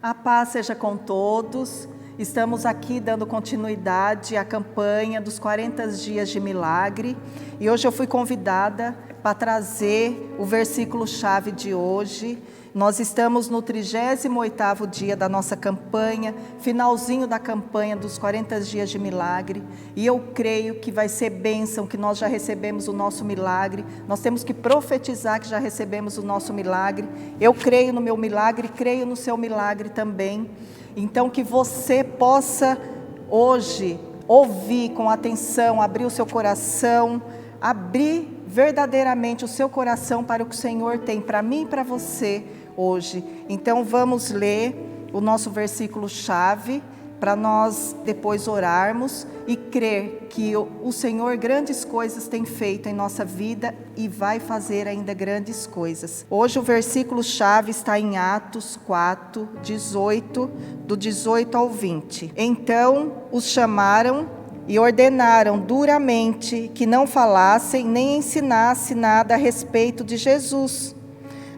A paz seja com todos. Estamos aqui dando continuidade à campanha dos 40 dias de milagre. E hoje eu fui convidada para trazer o versículo-chave de hoje. Nós estamos no 38º dia da nossa campanha, finalzinho da campanha dos 40 dias de milagre. E eu creio que vai ser bênção, que nós já recebemos o nosso milagre. Nós temos que profetizar que já recebemos o nosso milagre. Eu creio no meu milagre, creio no seu milagre também. Então que você possa hoje ouvir com atenção, abrir o seu coração, abrir verdadeiramente o seu coração para o que o Senhor tem para mim e para você hoje. Então vamos ler o nosso versículo-chave para nós depois orarmos e crer que o Senhor grandes coisas tem feito em nossa vida e vai fazer ainda grandes coisas. Hoje o versículo-chave está em Atos 4, 18, do 18 ao 20. Então os chamaram e ordenaram duramente que não falassem nem ensinassem nada a respeito de Jesus.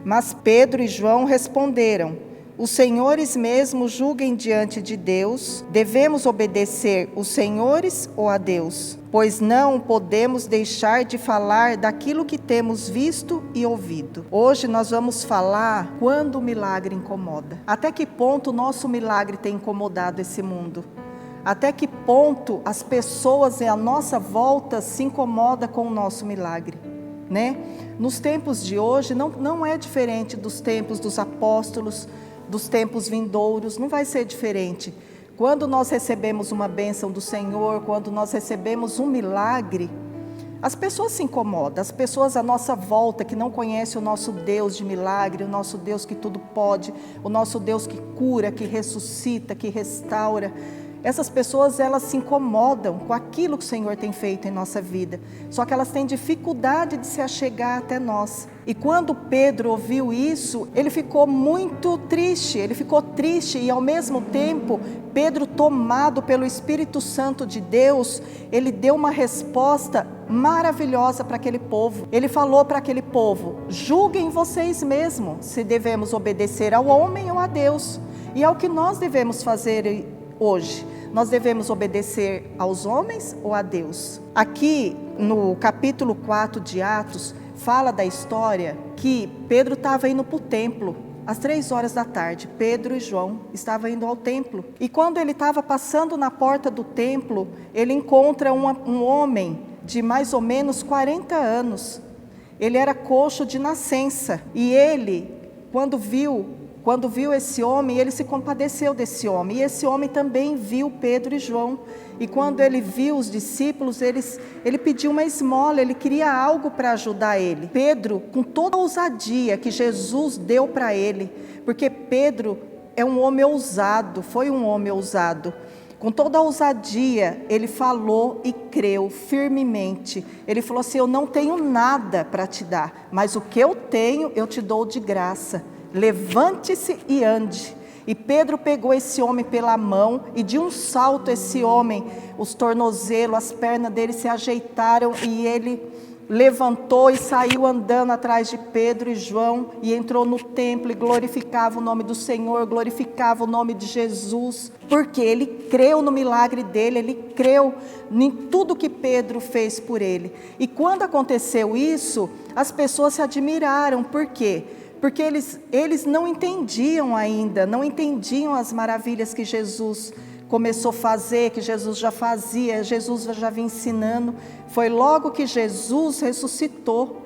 Mas Pedro e João responderam: os senhores mesmos julguem diante de Deus, devemos obedecer os senhores ou a Deus? Pois não podemos deixar de falar daquilo que temos visto e ouvido. Hoje nós vamos falar quando o milagre incomoda. Até que ponto o nosso milagre tem incomodado esse mundo? Até que ponto as pessoas à nossa volta se incomodam com o nosso milagre, né? Nos tempos de hoje não é diferente dos tempos dos apóstolos, dos tempos vindouros, não vai ser diferente. Quando nós recebemos uma bênção do Senhor, quando nós recebemos um milagre, as pessoas se incomodam, as pessoas à nossa volta que não conhecem o nosso Deus de milagre, o nosso Deus que tudo pode, o nosso Deus que cura, que ressuscita, que restaura. Essas pessoas, elas se incomodam com aquilo que o Senhor tem feito em nossa vida. Só que elas têm dificuldade de se achegar até nós. E quando Pedro ouviu isso, ele ficou muito triste. Ele ficou triste e ao mesmo tempo, Pedro, tomado pelo Espírito Santo de Deus, ele deu uma resposta maravilhosa para aquele povo. Ele falou para aquele povo: julguem vocês mesmos se devemos obedecer ao homem ou a Deus. E é o que nós devemos fazer hoje. Nós devemos obedecer aos homens ou a Deus? Aqui no capítulo 4 de Atos, fala da história que Pedro estava indo para o templo, às 3 horas da tarde. Pedro e João estavam indo ao templo. E quando ele estava passando na porta do templo, ele encontra um homem de mais ou menos 40 anos. Ele era coxo de nascença. E ele, quando viu esse homem, ele se compadeceu desse homem. E esse homem também viu Pedro e João. E quando ele viu os discípulos, ele pediu uma esmola, ele queria algo para ajudar ele. Pedro, com toda a ousadia que Jesus deu para ele, porque Pedro é um homem ousado, foi um homem ousado. Com toda a ousadia, ele falou e creu firmemente. Ele falou assim: eu não tenho nada para te dar, mas o que eu tenho, eu te dou de graça. Levante-se e ande. E Pedro pegou esse homem pela mão e de um salto esse homem, os tornozelos, as pernas dele se ajeitaram e ele levantou e saiu andando atrás de Pedro e João e entrou no templo e glorificava o nome do Senhor, glorificava o nome de Jesus, porque ele creu no milagre dele, ele creu em tudo que Pedro fez por ele. E quando aconteceu isso, as pessoas se admiraram. Por quê? Porque eles não entendiam ainda, não entendiam as maravilhas que Jesus começou a fazer, que Jesus já fazia, Jesus já vinha ensinando. Foi logo que Jesus ressuscitou.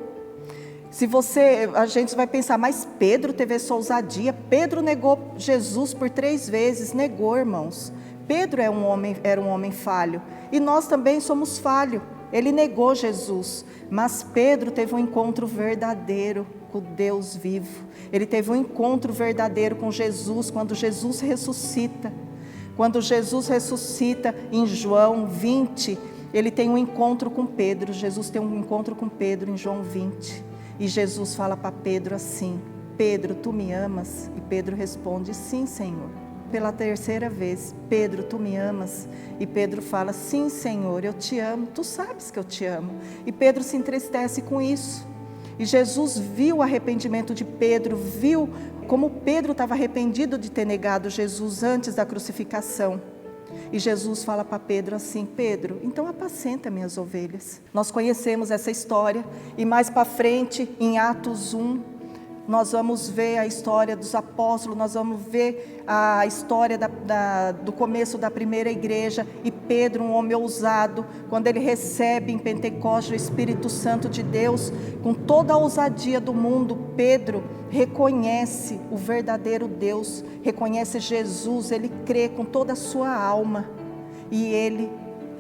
A gente vai pensar, mas Pedro teve essa ousadia. Pedro negou Jesus por 3 vezes, negou, irmãos. Pedro era um homem falho, e nós também somos falhos. Ele negou Jesus, mas Pedro teve um encontro verdadeiro com Deus vivo. Ele teve um encontro verdadeiro com Jesus, quando Jesus ressuscita. Quando Jesus ressuscita em João 20, ele tem um encontro com Pedro. Jesus tem um encontro com Pedro em João 20. E Jesus fala para Pedro assim: Pedro, tu me amas? E Pedro responde: sim, Senhor. pela terceira vez: Pedro, tu me amas? E Pedro fala: sim, Senhor, eu te amo, tu sabes que eu te amo. E Pedro se entristece com isso. E Jesus viu o arrependimento de Pedro, viu como Pedro estava arrependido de ter negado Jesus antes da crucificação. E Jesus fala para Pedro assim: Pedro, então apacenta minhas ovelhas. Nós conhecemos essa história, e mais para frente, em Atos 1, nós vamos ver a história dos apóstolos, nós vamos ver a história do começo da primeira igreja. E Pedro, um homem ousado, quando ele recebe em Pentecostes o Espírito Santo de Deus, com toda a ousadia do mundo, Pedro reconhece o verdadeiro Deus, reconhece Jesus, ele crê com toda a sua alma. E ele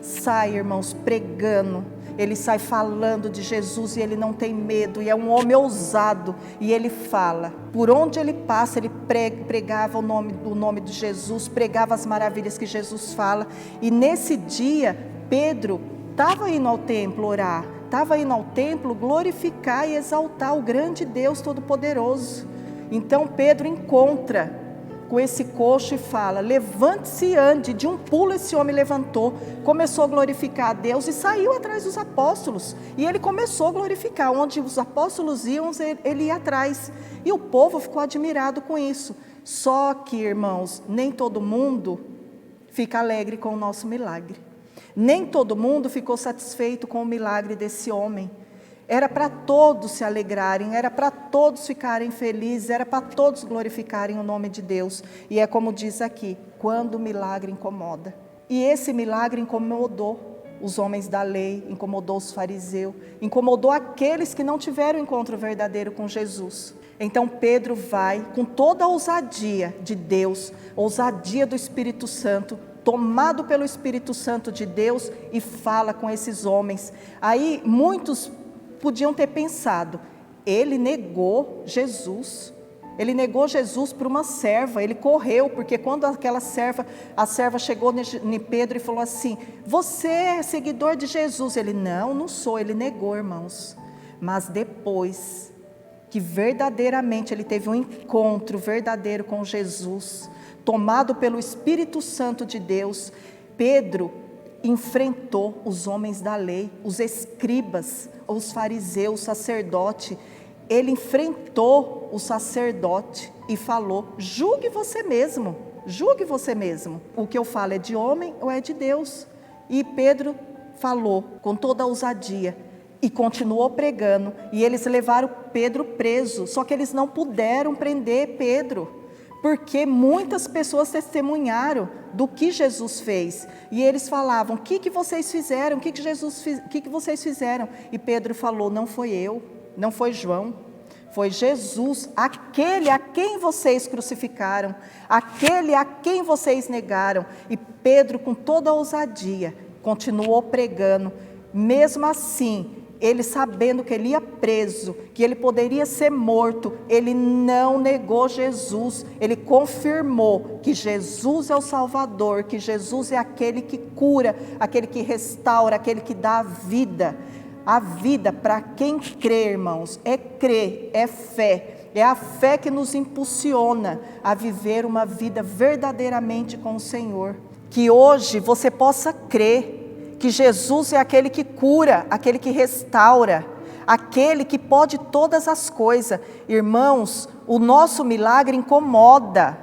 sai, irmãos, pregando. Ele sai falando de Jesus e ele não tem medo, e é um homem ousado, e ele fala, por onde ele passa, ele pregava o nome de Jesus, pregava as maravilhas que Jesus fala. E nesse dia, Pedro estava indo ao templo orar, estava indo ao templo glorificar e exaltar o grande Deus Todo-Poderoso. Então Pedro encontra com esse coxo e fala: levante-se e ande. De um pulo esse homem levantou, começou a glorificar a Deus e saiu atrás dos apóstolos. E ele começou a glorificar, onde os apóstolos iam, ele ia atrás. E o povo ficou admirado com isso. Só que, irmãos, nem todo mundo fica alegre com o nosso milagre. Nem todo mundo ficou satisfeito com o milagre desse homem. Era para todos se alegrarem, era para todos ficarem felizes, era para todos glorificarem o nome de Deus. E é como diz aqui: quando o milagre incomoda. E esse milagre incomodou os homens da lei, incomodou os fariseus, incomodou aqueles que não tiveram encontro verdadeiro com Jesus. Então Pedro vai com toda a ousadia de Deus, ousadia do Espírito Santo, tomado pelo Espírito Santo de Deus, e fala com esses homens. Aí muitos podiam ter pensado: ele negou Jesus. Ele negou Jesus para uma serva. Ele correu, porque quando a serva chegou em Pedro e falou assim: você é seguidor de Jesus? Ele: não sou. Ele negou, irmãos. Mas depois que verdadeiramente ele teve um encontro verdadeiro com Jesus, tomado pelo Espírito Santo de Deus, Pedro enfrentou os homens da lei, os escribas, os fariseus, o sacerdote. Ele enfrentou o sacerdote e falou: julgue você mesmo, julgue você mesmo. O que eu falo é de homem ou é de Deus? E Pedro falou com toda a ousadia e continuou pregando. E eles levaram Pedro preso, só que eles não puderam prender Pedro, porque muitas pessoas testemunharam do que Jesus fez. E eles falavam: o que vocês fizeram? O que vocês fizeram? E Pedro falou: não foi eu, não foi João, foi Jesus, aquele a quem vocês crucificaram, aquele a quem vocês negaram. E Pedro, com toda a ousadia, continuou pregando. Mesmo assim, ele sabendo que ele ia preso, que ele poderia ser morto, ele não negou Jesus. Ele confirmou que Jesus é o Salvador, que Jesus é aquele que cura, aquele que restaura, aquele que dá a vida. A vida, para quem crê, irmãos, é crer, é fé. É a fé que nos impulsiona a viver uma vida verdadeiramente com o Senhor. Que hoje você possa crer que Jesus é aquele que cura, aquele que restaura, aquele que pode todas as coisas. Irmãos, o nosso milagre incomoda,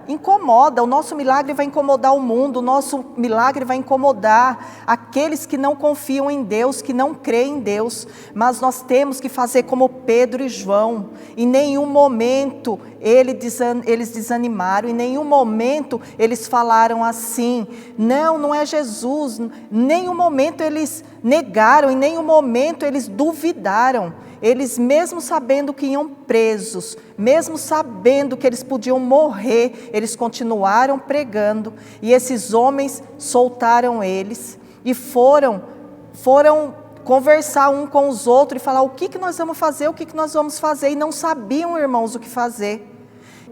o nosso milagre vai incomodar o mundo, o nosso milagre vai incomodar aqueles que não confiam em Deus, que não creem em Deus. Mas nós temos que fazer como Pedro e João. Em nenhum momento eles desanimaram, em nenhum momento eles falaram assim: não é Jesus. Em nenhum momento eles negaram, em nenhum momento eles duvidaram. Eles, mesmo sabendo que iam presos, mesmo sabendo que eles podiam morrer, eles continuaram pregando. E esses homens soltaram eles e foram conversar um com os outros e falar: o que nós vamos fazer, o que nós vamos fazer? E não sabiam, irmãos, o que fazer.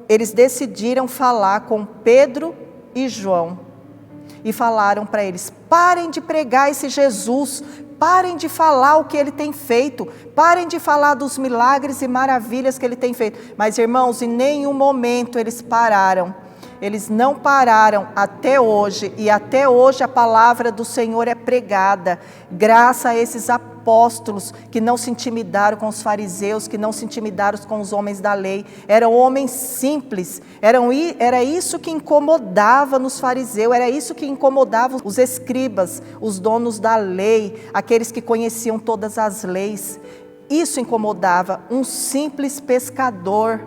Eles decidiram falar com Pedro e João e falaram para eles: parem de pregar esse Jesus, parem de falar o que ele tem feito, parem de falar dos milagres e maravilhas que ele tem feito. Mas, irmãos, em nenhum momento eles pararam. eles não pararam até hoje, e até hoje a palavra do Senhor é pregada, graças a esses apóstolos que não se intimidaram com os fariseus, que não se intimidaram com os homens da lei. Eram homens simples, era isso que incomodava nos fariseus, era isso que incomodava os escribas, os donos da lei, aqueles que conheciam todas as leis. Isso incomodava. Um simples pescador,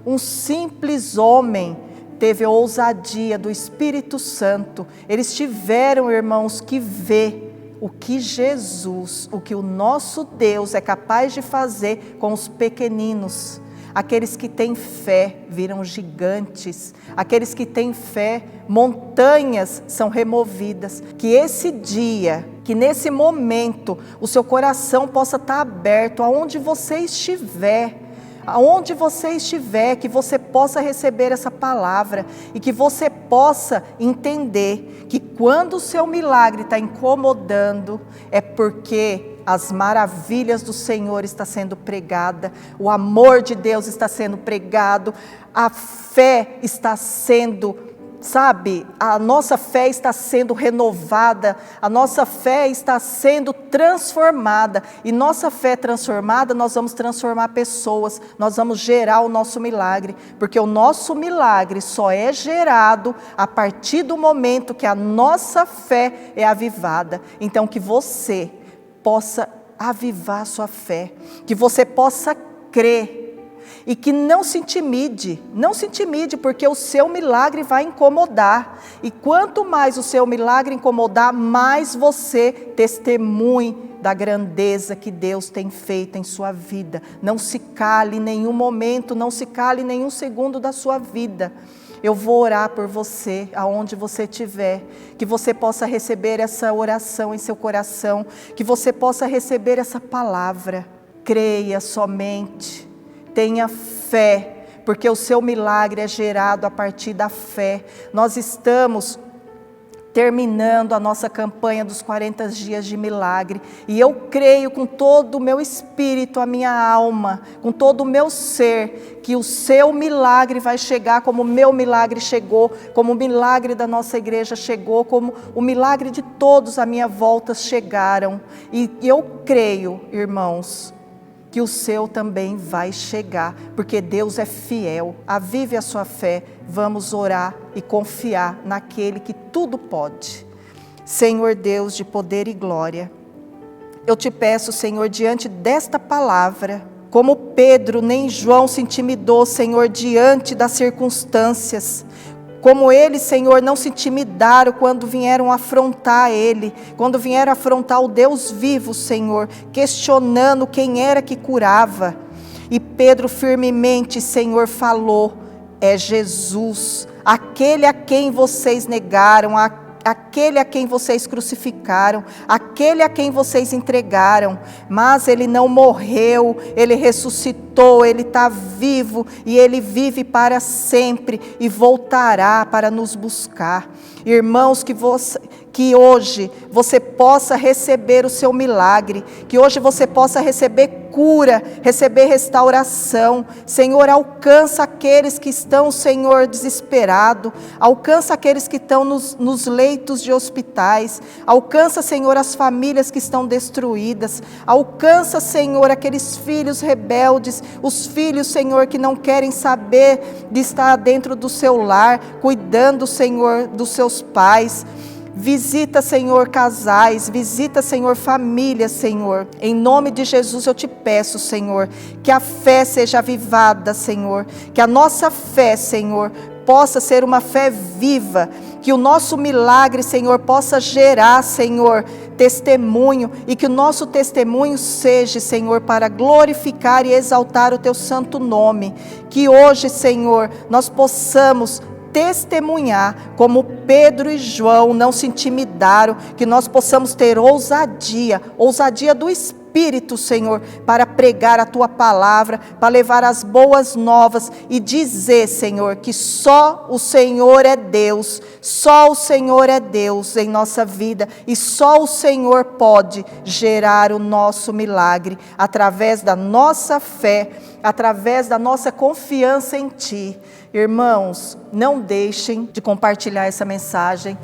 um simples homem, teve a ousadia do Espírito Santo. Eles tiveram, irmãos, que ver o que Jesus, o que o nosso Deus é capaz de fazer com os pequeninos. Aqueles que têm fé viram gigantes, aqueles que têm fé, montanhas são removidas. Que esse dia, que nesse momento, o seu coração possa estar aberto aonde você estiver. Aonde você estiver, que você possa receber essa palavra e que você possa entender que quando o seu milagre está incomodando, é porque as maravilhas do Senhor está sendo pregada, o amor de Deus está sendo pregado, a fé está sendo, sabe, a nossa fé está sendo renovada, a nossa fé está sendo transformada, e nossa fé transformada, nós vamos transformar pessoas, nós vamos gerar o nosso milagre, porque o nosso milagre só é gerado a partir do momento que a nossa fé é avivada. Então que você possa avivar a sua fé, que você possa crer, e que não se intimide, porque o seu milagre vai incomodar, e quanto mais o seu milagre incomodar, mais você testemunhe da grandeza que Deus tem feito em sua vida. Não se cale em nenhum momento, não se cale em nenhum segundo da sua vida. Eu vou orar por você, aonde você estiver, que você possa receber essa oração em seu coração, que você possa receber essa palavra. Creia somente, tenha fé, porque o seu milagre é gerado a partir da fé. Nós estamos terminando a nossa campanha dos 40 dias de milagre, e eu creio com todo o meu espírito, a minha alma, com todo o meu ser, que o seu milagre vai chegar como o meu milagre chegou, como o milagre da nossa igreja chegou, como o milagre de todos à minha volta chegaram, e eu creio, irmãos, que o seu também vai chegar, porque Deus é fiel. Avive a sua fé, vamos orar e confiar naquele que tudo pode. Senhor Deus de poder e glória, eu te peço, Senhor, diante desta palavra, como Pedro nem João se intimidou, Senhor, diante das circunstâncias, como eles, Senhor, não se intimidaram quando vieram afrontar Ele, quando vieram afrontar o Deus vivo, Senhor, questionando quem era que curava. E Pedro firmemente, Senhor, falou: é Jesus, aquele a quem vocês negaram, aquele a quem vocês crucificaram, aquele a quem vocês entregaram, mas Ele não morreu, Ele ressuscitou, Ele está vivo, e Ele vive para sempre, e voltará para nos buscar. Irmãos, que hoje você possa receber o seu milagre, que hoje você possa receber cura, receber restauração. Senhor, alcança aqueles que estão, Senhor, desesperados, alcança aqueles que estão nos leitos de hospitais, alcança, Senhor, as famílias que estão destruídas, alcança, Senhor, aqueles filhos rebeldes, os filhos, Senhor, que não querem saber de estar dentro do seu lar, cuidando, Senhor, dos seus pais. Visita, Senhor, casais, visita, Senhor, famílias, Senhor. Em nome de Jesus eu te peço, Senhor, que a fé seja avivada, Senhor, que a nossa fé, Senhor, possa ser uma fé viva, que o nosso milagre, Senhor, possa gerar, Senhor, testemunho, e que o nosso testemunho seja, Senhor, para glorificar e exaltar o teu santo nome. Que hoje, Senhor, nós possamos testemunhar como Pedro e João não se intimidaram, que nós possamos ter ousadia do Espírito Espírito, Senhor, para pregar a Tua palavra, para levar as boas novas e dizer, Senhor, que só o Senhor é Deus, só o Senhor é Deus em nossa vida e só o Senhor pode gerar o nosso milagre através da nossa fé, através da nossa confiança em Ti. Irmãos, não deixem de compartilhar essa mensagem,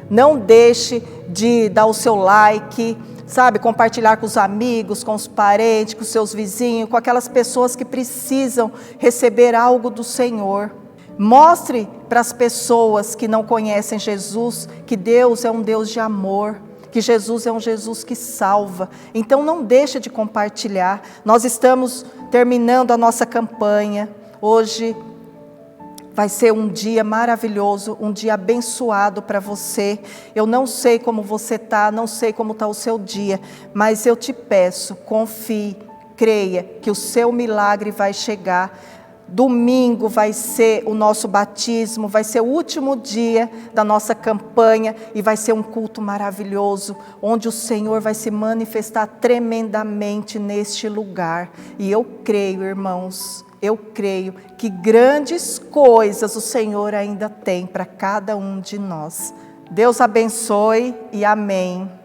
não deixe de dar o seu like, sabe, compartilhar com os amigos, com os parentes, com os seus vizinhos, com aquelas pessoas que precisam receber algo do Senhor. Mostre para as pessoas que não conhecem Jesus que Deus é um Deus de amor, que Jesus é um Jesus que salva. Então não deixe de compartilhar. Nós estamos terminando a nossa campanha. Hoje vai ser um dia maravilhoso, um dia abençoado para você. Eu não sei como você está, não sei como está o seu dia, mas eu te peço, confie, creia que o seu milagre vai chegar. Domingo vai ser o nosso batismo, vai ser o último dia da nossa campanha e vai ser um culto maravilhoso, onde o Senhor vai se manifestar tremendamente neste lugar. E eu creio, irmãos, eu creio que grandes coisas o Senhor ainda tem para cada um de nós. Deus abençoe e amém.